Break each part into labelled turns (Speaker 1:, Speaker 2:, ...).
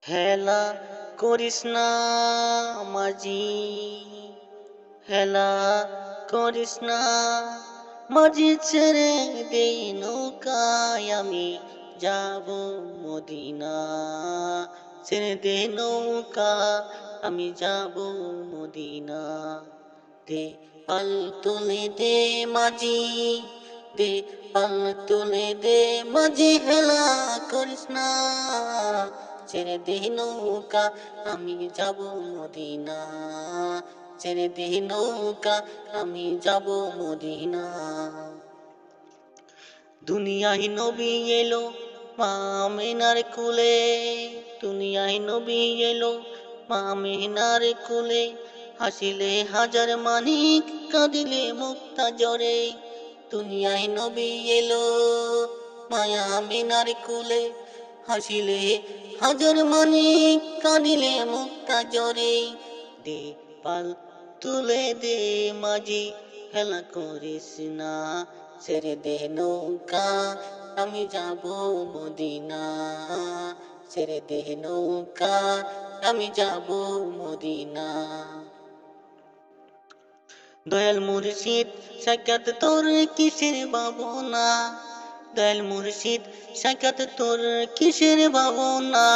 Speaker 1: হেলা করিস না মাঝি, হেলা করিস না মাঝি, ছেড়ে দে নৌকায় আমি যাব মদিনা, ছেড়ে দে নৌকা আমি যাব মদিনা। দে পাল তুলে দে মাঝি, দে পাল তুলে দে মাঝি, হেলা করিস না, ছেড়ে দে নৌকা আমি যাব মদিনা, ছেড়ে দে নৌকা আমি যাব মদিনা। দুনিয়ায় নবী এলো মা আমিনার কুলে, দুনিয়ায় নবী এলো মা আমিনার কুলে, হাসিলে হাজার মানিক কাঁদিলে মুক্তা জরে। দুনিয়ায় নবী এলো মায়া আমিনার কুলে, হাসিলে হাজার মানিক কাঁদিলে মুক্তা জরে। দে পাল তুলে দে মাঝি, হেলা করিস না, ছেড়ে দে নৌকা আমি যাব মদিনা, ছেড়ে দে নৌকা আমি যাব মদিনা। দয়াল মুর্শিদ সাক্ষাৎ তোর কিসের ভাবনা, দয়াল মুর্শিদ সাক্ষাৎ তোর কিসের ভাবনা,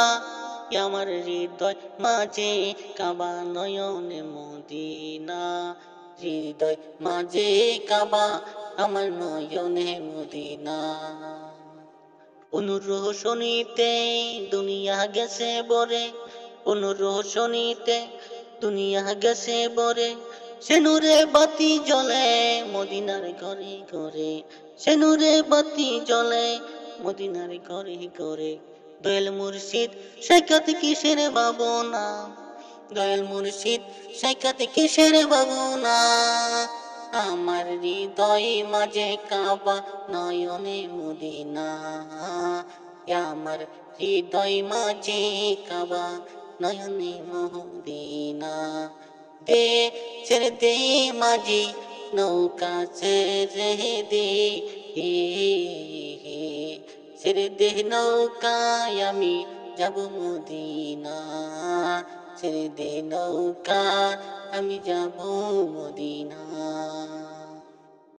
Speaker 1: আমার হৃদয় মাঝে কাবা নয়নে মদিনা, হৃদয় মাঝে কাবা আমার নয়নে মদিনা। অনুরোশনীতে দুনিয়া গেছে বরে, অনুরোশনীতে দুনিয়া গেছে বরে, সে নূরে বাতি জ্বলে মদিনার ঘরে ঘরে, সে নূরে বাতি জ্বলে মদিনার ঘরে ঘরে। দয়াল মুর্শিদ সাক্ষাৎ কিসের ভাবনা, দয়াল মুর্শিদ সাক্ষাৎ কিসের ভাবনা, আমার হৃদয় মাঝে কাবা নয়নে মদিনা, আমার হৃদয় মাঝে কাবা নয়নে মদিনা। দে ছেড়ে দে মাঝি নৌকা, ছেড়ে দে, ছেড়ে দে নৌকায় আমি যাব মদিনা, ছেড়ে দে নৌকা আমি যাব মদিনা।